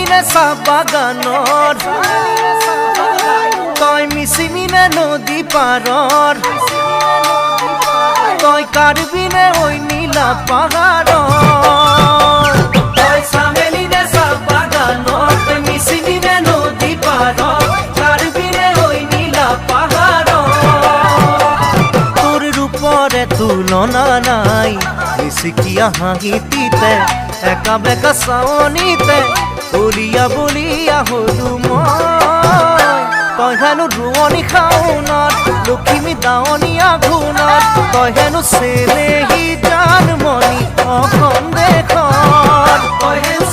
চামেলিনে চাহ বাগানৰ তই মিচিমিনে নদী পাৰৰ তই কাৰ্বিনে ঐ নীলা পাহাৰৰ তই চামেলিনে চাহ বাগানৰ তই মিচিমিনে নদী পাৰৰ কাৰ্বিনে ঐ নীলা পাহাৰৰ তোৰ ৰূপৰে তুলনা নাই মিচিকিয়া হাঁহিটিতে একা বেকা চাৱনিতে বলিয়া বলিয়া হলো মই তই হেনো ৰোৱনী খাওনত লখিমী দাৱনী আঘোণত তই হেনো চেনেহী জানমণি অসম দেশত তই হেনো